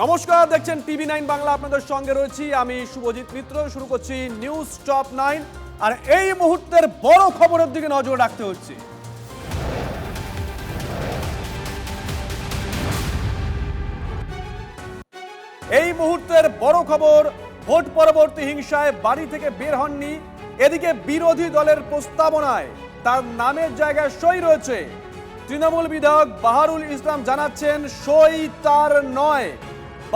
নমস্কার, দেখছেন টিভি9 বাংলা। আপনাদের সঙ্গে রয়েছি আমি শুভজিৎ মিত্র। শুরু করছি নিউজ টপ 9। আর এই মুহূর্তের বড় খবরের দিকে নজর রাখতে হচ্ছে। এই মুহূর্তের বড় খবর, ভোট পরবর্তী হিংসায় বাড়ি থেকে বের হননি। এদিকে বিরোধী দলের প্রস্তাবনায় তার নামের জায়গায় সই রয়েছে। তৃণমূল বিধায়ক বাহারুল ইসলাম জানাচ্ছেন সই তার নয়।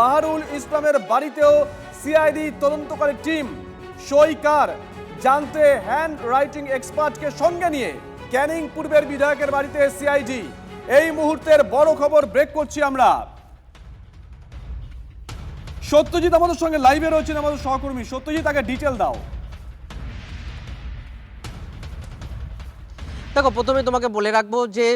বাহারুল ইসলামের বাড়িতেও সিআইডি তদন্তকারী টিম। সই কার জানতে হ্যান্ড রাইটিং এক্সপার্টকে সঙ্গে নিয়ে ক্যানিং পূর্বের বিধায়কের বাড়িতে সিআইডি। এই মুহূর্তের বড় খবর ব্রেক করছি আমরা। সত্যজিৎ আমাদের সঙ্গে লাইভে রয়েছেন, আমাদের সহকর্মী। সত্যজিৎ, আগে ডিটেল দাও। দেখো, প্রথমে তোমাকে বলে রাখবো যে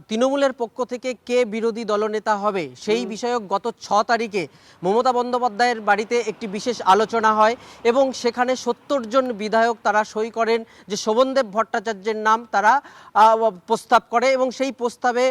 তৃণমূলের পক্ষ থেকে কে বিরোধী দলনেতা হবে সেই বিষয়ক গত 6 তারিখে মমতা বন্দ্যোপাধ্যায়ের বাড়িতে একটি বিশেষ আলোচনা হয় এবং সেখানে 70 জন বিধায়ক তারা সই করেন যে শোভনদেব ভট্টাচার্যের নাম তারা প্রস্তাব করে এবং সেই প্রস্তাবে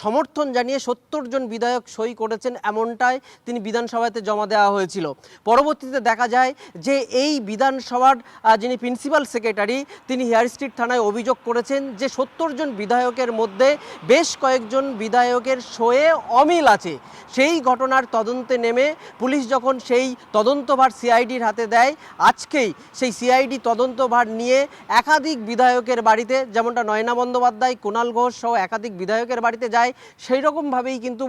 সমর্থন জানিয়ে 70 জন বিধায়ক সই করেছেন, এমনটাই তিনি বিধানসভাতে জমা দেওয়া হয়েছিল। পরবর্তীতে দেখা যায় যে এই বিধানসভার যিনি প্রিন্সিপাল সেক্রেটারি তিনি হেয়ার স্ট্রিট থানায় অভিযোগ করেছেন যে 70 জন বিধায়কের মধ্যে বেশ কয়েকজন বিধায়কের সয়ে অমিল আছে। সেই ঘটনার তদন্তে নেমে পুলিশ যখন সেই তদন্তভার সিআইডির হাতে দেয়, আজকেই সেই সিআইডি তদন্তভার নিয়ে একাধিক বিধায়কের বাড়িতে, যেমনটা নয়না বন্দ্যোপাধ্যায়, কুণাল ঘোষ সহ একাধিক বিধায়কের বাড়িতে যায়, সেই রকমভাবেই কিন্তু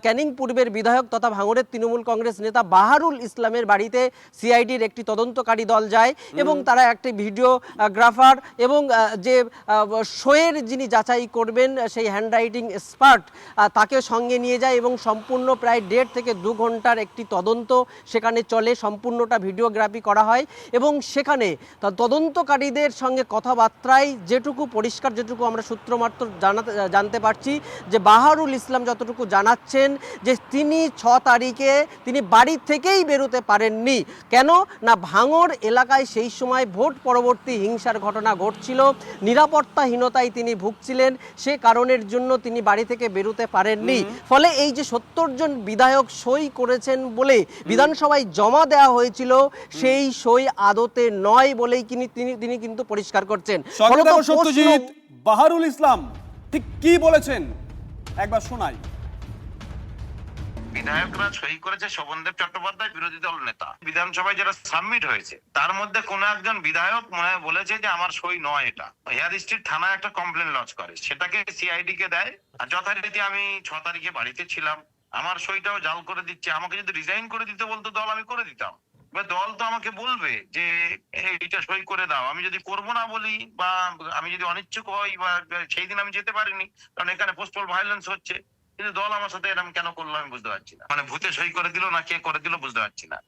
ক্যানিং পূর্বের বিধায়ক তথা ভাঙড়ের তৃণমূল কংগ্রেস নেতা বাহারুল ইসলামের বাড়িতে সিআইডির একটি তদন্তকারী দল যায় এবং তারা একটি ভিডিওগ্রাফার এবং যে সইয়ের যিনি যাচাই করবেন সেই হ্যান্ডরাইটিং এক্সপার্ট তাকে সঙ্গে নিয়ে যায় এবং সম্পূর্ণ প্রায় 1.5 থেকে 2 ঘন্টার একটি তদন্ত সেখানে চলে। সম্পূর্ণটা ভিডিওগ্রাফি করা হয় এবং সেখানে তদন্তকারীদের সঙ্গে কথাবার্তায় যেটুকু পরিষ্কার, যেটুকু আমরা সূত্রমাত্র জানতে পারছি যে বাহারুল ইসলাম যতটুকু জানাচ্ছেন যে তিনি 6 তারিখে তিনি বাড়ি থেকেই বেরোতে পারেননি। কেন না, ভাঙড় এলাকায় সেই সময় ভোট পরবর্তী হিংসার ঘটনা ঘটছিল, নিরাপত্তাহীনতায় তিনি ভুগছিলেন, সে কারণের জন্য তিনি বাড়ি থেকে বেরোতে পারেননি। ফলে এই যে 70 জন বিধায়ক সই করেছেন বলে বিধানসভায় জমা দেওয়া হয়েছিল, সেই সই আদতে নয় বলেই তিনি কিন্তু পরিষ্কার করছেন। সত্যজিৎ, বাহারুল ইসলাম ঠিক কি বলেছেন একবার শোনাই। বিধায়করা সই করেছে শোভনদেব চট্টোপাধ্যায়, বিরোধী দল নেতা। বিধানসভায় যেটা সাবমিট হয়েছে তার মধ্যে কোন একজন বিধায়ক মনে হয় বলেছে যে আমার সই নয়। এটা হেয়ার স্ট্রিট থানায় একটা কমপ্লেন লজ করে, সেটাকে সিআইডি কে দেয়। আর যথারীতি আমি 6 তারিখে বাড়িতে ছিলাম, আমার সইটাও জাল করে দিচ্ছে। আমাকে যদি রিজাইন করে দিতে বলতো দল, আমি করে দিতাম। দল তো আমাকে বলবে যে এইটা সই করে দাও। আমি যদি করব না বলি বা আমি যদি অনিচ্ছুক হই বা সেই দিন আমি যেতে পারিনি, কারণ এখানে পোস্টাল ভায়োলেন্স হচ্ছে, কিন্তু দল আমার সাথে এরকম কেন করলো আমি বুঝতে পারছি না। মানে ভূতে সই করে দিল না কে করে দিল বুঝতে পারছি না।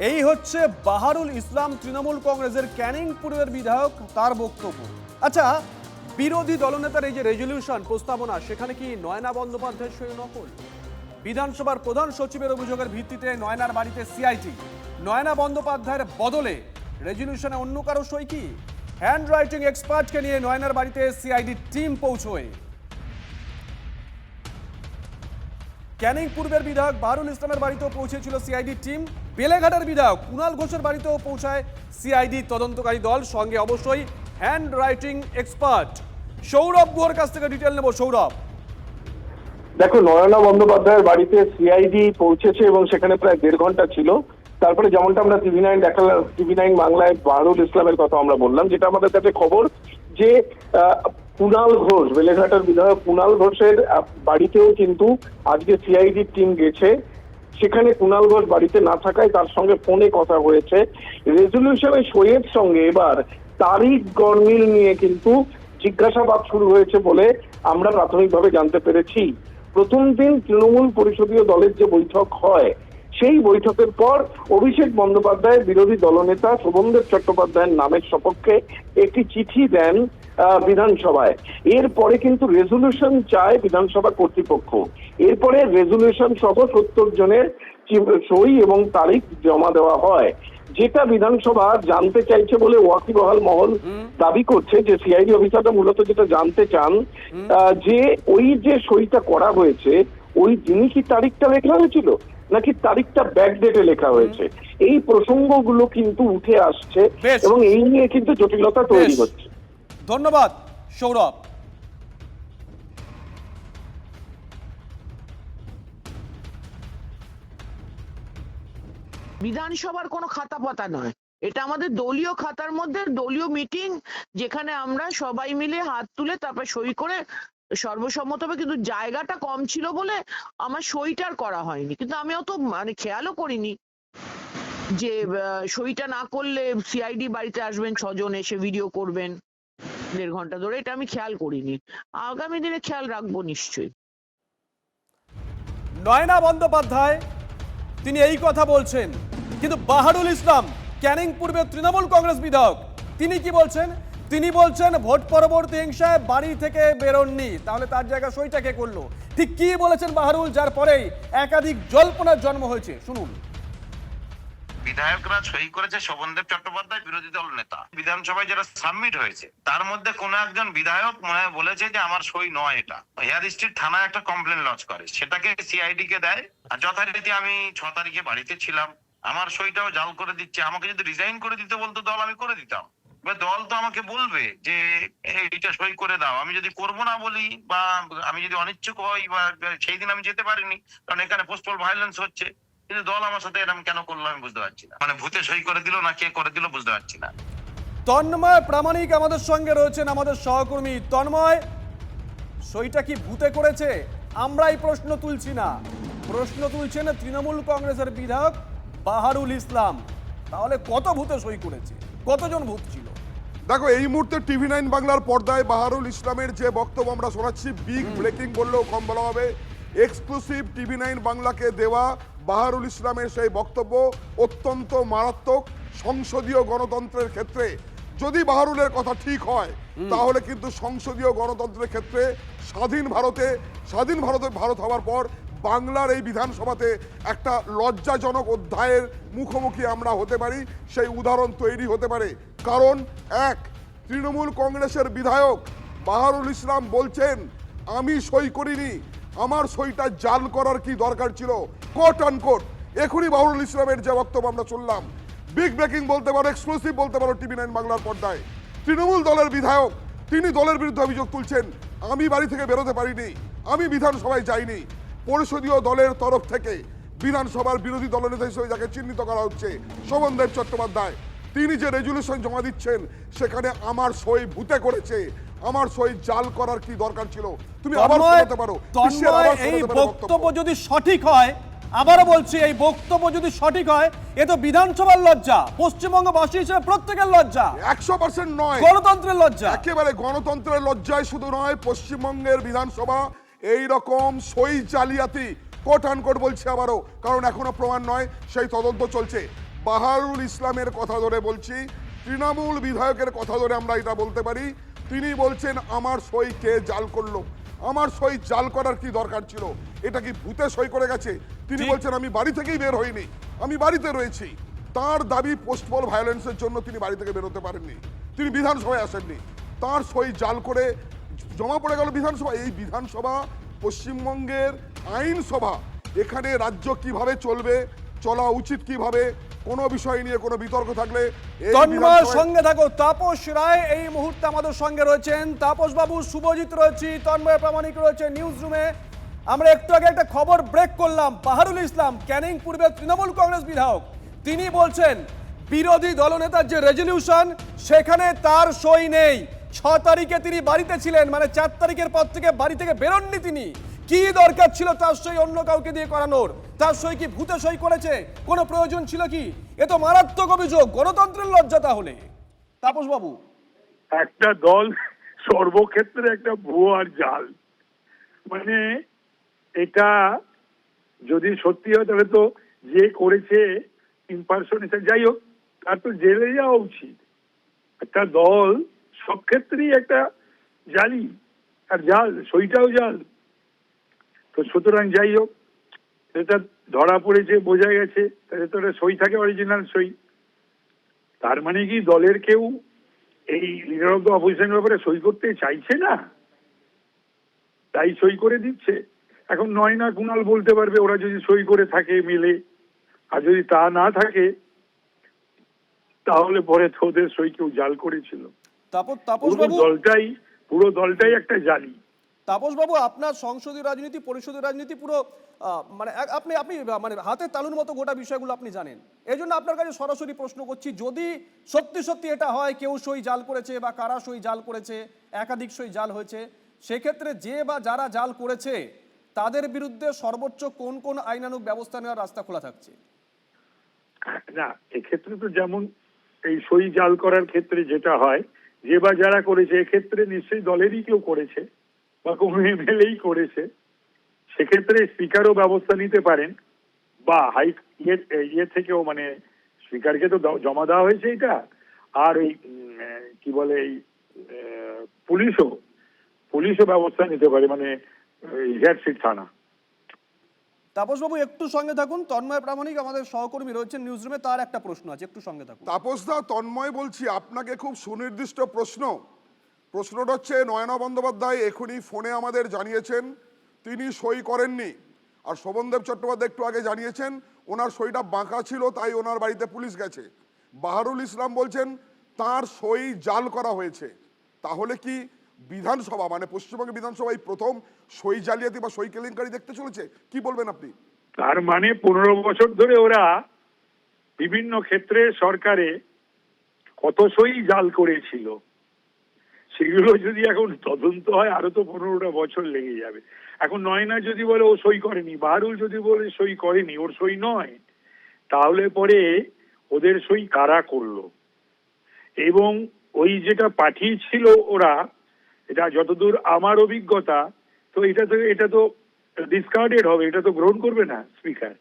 এই হচ্ছে বাহারুল ইসলাম, তৃণমূল কংগ্রেসের ক্যানিং পূর্বের বিধায়ক, তার বক্তব্য। আচ্ছা, বিরোধী দলনেতার এই যে রেজলিউশন প্রস্তাবনা, সেখানে কি নয়না বন্দ্যোপাধ্যায়ের সই নকল? বিধানসভার প্রধান সচিবের অভিযোগের ভিত্তিতে নয়নার বাড়িতে সিআইডি। নয়না বন্দ্যোপাধ্যায়ের বদলে রেজলিউশনে অন্য কারো সই কি? হ্যান্ড রাইটিং এক্সপার্টকে নিয়ে নয়নার বাড়িতে সিআইডি টিম পৌঁছয়। ক্যানিং পূর্বের বিধায়ক বাহারুল ইসলামের বাড়িতেও পৌঁছেছিল সিআইডি টিম। বেলেঘাটার বিধায়ক কুণাল ঘোষের বাড়িতেও পৌঁছায় সিআইডি তদন্তকারী দল, সঙ্গে অবশ্যই হ্যান্ড রাইটিং এক্সপার্ট। সৌরভ গুহর কাছ থেকে ডিটেল নেব। সৌরভ, দেখো, নয়না বন্দ্যোপাধ্যায়ের বাড়িতে সিআইডি পৌঁছেছে এবং সেখানে প্রায় 1.5 ঘন্টা ছিল। তারপরে যেমনটা আমরা টিভি9 দেখালাম, টিভি9 বাংলায় বাহারুল ইসলামের কথা আমরা বললাম, যেটা আমাদের কাছে খবর যে কুণাল ঘোষ, বেলেঘাটার বিধায়ক কুণাল ঘোষের বাড়িতেও কিন্তু আজকে সিআইডি টিম গেছে। সেখানে কুণাল ঘোষ বাড়িতে না থাকায় তার সঙ্গে ফোনে কথা হয়েছে। রেজলিউশনের সইয়ের সঙ্গে এবার তারিখ গরমিল নিয়ে কিন্তু জিজ্ঞাসাবাদ শুরু হয়েছে বলে আমরা প্রাথমিকভাবে জানতে পেরেছি। প্রথম দিন তৃণমূল পরিষদীয় দলের যে বৈঠক হয়, সেই বৈঠকের পর অভিষেক বন্দ্যোপাধ্যায় বিরোধী দলনেতা শোভনদেব চট্টোপাধ্যায়ের নামের সপক্ষে একটি চিঠি দেন বিধানসভায়। এরপরে কিন্তু রেজলিউশন চায় বিধানসভা কর্তৃপক্ষ। এরপরে রেজলিউশন সহ 70 জনের সই এবং তারিখ জমা দেওয়া হয়। যেটা বিধানসভা জানতে চাইছে বলে ওয়াকিবহাল মহল দাবি করছে, যে সিআইডি অফিসাররা মূলত যেটা জানতে চান, যে ওই যে সইটা করা হয়েছে ওই দিনই কি তারিখটা লেখা হয়েছিল নাকি তারিখটা ব্যাকডেটে লেখা হয়েছে। এই প্রসঙ্গগুলো কিন্তু উঠে আসছে বেশ। এবং এই নিয়ে কিন্তু জটিলতা তৈরি বেশ। হচ্ছে। ধন্যবাদ সৌরভ। বিধানসভার কোনো খাতা পাতা নয়, এটা আমাদের দলীয় খাতার মধ্যে দলীয় মিটিং, যেখানে আমরা সবাই মিলে হাত তুলে তারপর সই করে সর্বসম্মত হবে। কিন্তু জায়গাটা কম ছিল বলে আমার সইটার করা হয়নি, কিন্তু আমি অত মানে খেয়ালও করিনি যে সইটা না করলে সিআইডি বাড়িতে আসবেন 6 জন, এসে ভিডিও করবেন 1.5 ঘন্টা ধরে, এটা আমি খেয়াল করিনি। আগামী দিনে খেয়াল রাখবো নিশ্চয়ই। নয়না বন্দ্যোপাধ্যায় তিনি এই কথা বলছেন, কিন্তু বাহারুল ইসলাম ক্যানিং পূর্বে তৃণমূল কংগ্রেস বিধায়ক তিনি কি বলছেন? তিনি বলছেন ভোট পরবর্তী হিংসায় বাড়ি থেকে বেরোননি, তাহলে তার জায়গা সইটা কে করলো? ঠিক কি বলেছেন বাহারুল, যার পরেই একাধিক জল্পনার জন্ম হয়েছে? শুনুন। বিধায়করা সই করেছে শোভনদেব চট্টোপাধ্যায়, বিরোধী দল নেতা। বিধানসভায় যেটা সাবমিট হয়েছে তার মধ্যে কোন একজন বিধায়ক মনে হয় বলেছে যে আমার সই নয় এটা। হেয়ার স্ট্রিট থানায় একটা কমপ্লেন লজ করে, সেটাকে সিআইডি কে দেয়। আর যথারীতি আমি 6 তারিখে বাড়িতে ছিলাম, আমার সইটাও জাল করে দিচ্ছে। আমাকে যদি রিজাইন করে দিতে বলতো দল, আমি করে দিতাম। দল তো আমাকে বলবে যে এইটা সই করে দাও, আমি যদি করবো না বলি বা আমি যদি অনিচ্ছুক হই বা সেই দিন আমি যেতে পারিনি, কারণ এখানে পোস্টাল ভায়োলেন্স হচ্ছে। কিন্তু দল আমার সাথে এরকম কেন করলো আমি বুঝতে পারছি না। মানে ভূতে সই করে দিল না কে করে দিল বুঝতে পারছি না। তন্ময় প্রামাণিক আমাদের সঙ্গে রয়েছেন, আমাদের সহকর্মী। তন্ময়, সইটা কি ভূতে করেছে? আমরা এই প্রশ্ন তুলছি না, প্রশ্ন তুলছেন তৃণমূল কংগ্রেসের বিধায়ক বাহারুল ইসলাম। তাহলে কত ভূতে সই করেছে, কতজন ভূত ছিল? দেখো, এই মুহূর্তে টিভি9 বাংলার পর্দায় বাহারুল ইসলামের যে বক্তব্য আমরা শোনাচ্ছি, বিগ ব্রেকিং বললেও কম বলা হবে। এক্সক্লুসিভ টিভি9 বাংলাকে দেওয়া বাহারুল ইসলামের সেই বক্তব্য অত্যন্ত মারাত্মক। সংসদীয় গণতন্ত্রের ক্ষেত্রে যদি বাহারুলের কথা ঠিক হয়, তাহলে কিন্তু সংসদীয় গণতন্ত্রের ক্ষেত্রে স্বাধীন ভারত হওয়ার পর বাংলার এই বিধানসভাতে একটা লজ্জাজনক অধ্যায়ের মুখোমুখি আমরা হতে পারি, সেই উদাহরণ তৈরি হতে পারে। কারণ এক, তৃণমূল কংগ্রেসের বিধায়ক বাহারুল ইসলাম বলছেন আমি সই করিনি, আমার সইটা জাল করার কি দরকার ছিল, কোট আনকোট। এখনই বাহারুল ইসলামের যে বক্তব্য আমরা শুনলাম, বিগ ব্রেকিং বলতে পারো, এক্সক্লুসিভ বলতে পারো টিভি9 বাংলার পর্দায়। তৃণমূল দলের বিধায়ক তিনি দলের বিরুদ্ধে অভিযোগ তুলছেন, আমি বাড়ি থেকে বেরোতে পারিনি, আমি বিধানসভায় যাইনি। পরিষদীয় দলের তরফ থেকে বিধানসভার বিরোধী দলনেতা হিসেবে যাকে চিহ্নিত করা হচ্ছে শোভনদেব চট্টোপাধ্যায়, তিনি যে রেজুলেশন জমা দিচ্ছেন সেখানে আমার সই ভূতে করেছে, আমার সই জাল করার কি দরকার ছিল? তুমি আবার শোনাতে পারো। এই বক্তব্য যদি সঠিক হয়, আবারও বলছি, এই বক্তব্য যদি সঠিক হয়, এ তো বিধানসভার লজ্জা, পশ্চিমবঙ্গবাসী হিসেবে প্রত্যেকের লজ্জা। 100% নয়, গণতন্ত্রের লজ্জা। একেবারে গণতন্ত্রের লজ্জায় শুধু নয়, পশ্চিমবঙ্গের বিধানসভা এই রকম সই জালিয়াতি, কোট আনকোট বলছে আবারও, কারণ এখনো প্রমাণ নয়, সেই তদন্ত চলছে। বাহারুল ইসলামের কথা ধরে বলছি, তৃণমূল বিধায়কের কথা ধরে আমরা এটা বলতে পারি, তিনি বলছেন আমার সই কে জাল করলো, আমার সই জাল করার কি দরকার ছিল, এটা কি ভূতে সই করে গেছে? তিনি বলছেন আমি বাড়ি থেকেই বের হইনি, আমি বাড়িতে রয়েছি। তার দাবি পোস্টপল ভায়োলেন্সের জন্য তিনি বাড়ি থেকে বেরোতে পারেননি, তিনি বিধানসভায় আসেননি, তার সই জাল করে জমা পড়ে গেল বিধানসভা। এই বিধানসভা পশ্চিমবঙ্গের আইনসভা, এখানে রাজ্য কিভাবে চলবে, চলা উচিত কিভাবে, কোনো বিষয় নিয়ে কোনো বিতর্ক থাকলে তন্ময়ের সঙ্গে থাকো। তাপস রায় এই মুহূর্তে আমাদের সঙ্গে রয়েছেন। তাপস বাবু, শুভজিৎ রয়েছে, তন্ময় প্রামাণিক রয়েছে নিউজ রুমে। আমরা একটু আগে একটা খবর ব্রেক করলাম। বাহারুল ইসলাম ক্যানিং পূর্বে তৃণমূল কংগ্রেস বিধায়ক, তিনি বলছেন বিরোধী দলনেতার যে রেজলিউশন সেখানে তার সই নেই। 6 তারিখে তিনি বাড়িতে ছিলেন, মানে 4 তারিখের পর থেকে বাড়ি থেকে বেরোননি তিনি। কি দরকার ছিল তার সই অন্য কাউকে দিয়ে করানোর? তার সই কি ভূতে সই করেছে? কোনো প্রয়োজন ছিল কি? এ তো মারাত্মক অভিযোগ, গণতন্ত্রের লজ্জা। তাহলে তাপস বাবু, একটা দল সর্বক্ষেত্রে একটা ভুয়ার জাল, মানে এটা যদি সত্যি হয় তাহলে তো যে করেছে ইম্পারসোনেশন, যাই হোক, তার তো জেলে যাওয়া উচিত। একটা দল সব ক্ষেত্রেই একটা জালি আর জাল, সইটাও জাল। তো সুতরাং যাই হোক, এটা ধরা পড়েছে, বোঝা গেছে, তাহলে তো সই থাকে অরিজিনাল সই, তার মানে কি দলের কেউ এই লিডার অফ দ্য অপোজিশন ব্যাপারে সই করতে চাইছে না, তাই সই করে দিচ্ছে। এখন নয় না কুণাল বলতে পারবে ওরা যদি সই করে থাকে মিলে, আর যদি তা না থাকে তাহলে পরে তো ওদের সই কেউ জাল করেছিল। তাপস পুরো বাবু, দলটাই একটা জালি। তাপস বাবু, আপনার সংসদীয় রাজনীতি, পরিষদীয় রাজনীতি পুরো মানে আপনি আপনি মানে হাতের তালুর মতো গোটা বিষয়গুলো আপনি জানেন। এই জন্য আপনার কাছে সরাসরি প্রশ্ন করছি, যদি সত্যি সত্যি এটা হয় কেউ সই জাল করেছে বা কারা সই জাল করেছে, একাধিক সই জাল হয়েছে, সেক্ষেত্রে যে বা যারা জাল করেছে তাদের বিরুদ্ধে সর্বোচ্চ কোন কোন আইনানুগ ব্যবস্থা নেওয়ার রাস্তা খোলা থাকছে? না, এক্ষেত্রে তো যেমন এই সই জাল করার ক্ষেত্রে যেটা হয়, যে বা যারা করেছে এক্ষেত্রে নিশ্চয়ই দলেরই কেউ করেছে বা কোনো এমএলএই করেছে, সেক্ষেত্রে স্পিকারও ব্যবস্থা নিতে পারেন, বা ইয়ে থেকেও, মানে স্পিকারকে তো জমা দেওয়া হয়েছে এটা, আর ওই কি বলে এই পুলিশও ব্যবস্থা নিতে পারে, মানে হেয়ারফিট থানা। তাপসবাবু একটু সঙ্গে থাকুন, তন্ময় প্রামাণিক আমাদের সহকর্মী রয়েছেন নিউজরুমে, তার একটা প্রশ্ন আছে, একটু সঙ্গে থাকুন। তাপসদা, তন্ময় বলছি, আপনাকে খুব সুনির্দিষ্ট প্রশ্নটা হচ্ছে, নয়না বন্দ্যোপাধ্যায় এখনই ফোনে আমাদের জানিয়েছেন তিনি সই করেননি, আর শোভনদেব চট্টোপাধ্যায় একটু আগে জানিয়েছেন ওনার সইটা বাঁকা ছিল তাই ওনার বাড়িতে পুলিশ গেছে। বাহারুল ইসলাম বলছেন তার সই জাল করা হয়েছে। তাহলে কি বিধানসভা, মানে পশ্চিমবঙ্গ বিধানসভায় প্রথম সই জালিয়াতি বা সই কেলেঙ্কারি দেখতে চলেছে? কি বলবেন আপনি? তার মানে 15 বছর ধরে ওরা বিভিন্ন ক্ষেত্রে সরকারে কত সই জাল করেছিল, সেগুলো যদি এখন তদন্ত হয় আরো তো 15টা বছর লেগে যাবে। এখন নয়না যদি বলে ও সই করেনি, বাহারুল যদি বলে সই করেনি, ওর সই নয়, তাহলে পরে ওদের সই কারা করলো? এবং ওই যেটা পাঠিয়েছিল ওরা, এটা যতদূর আমার অভিজ্ঞতা, তো এটা তো ডিসকার্ডেড হবে, এটা তো গ্রহণ করবে না স্পিকার,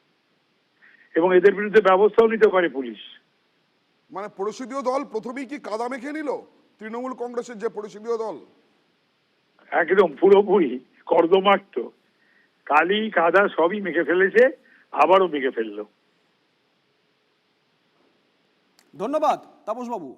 এবং এদের বিরুদ্ধে ব্যবস্থাও নিতে পারে পুলিশ। মানে পরিষদীয় দল প্রথমেই কি কাদা মেখে নিল? তৃণমূল কংগ্রেসের যে পরিষদীয় দল একদম পুরোপুরি কর্দমাক্ত, কালি কাদা সবই মেখে ফেলেছে, আবারও মেখে ফেললো। ধন্যবাদ তাপসবাবু।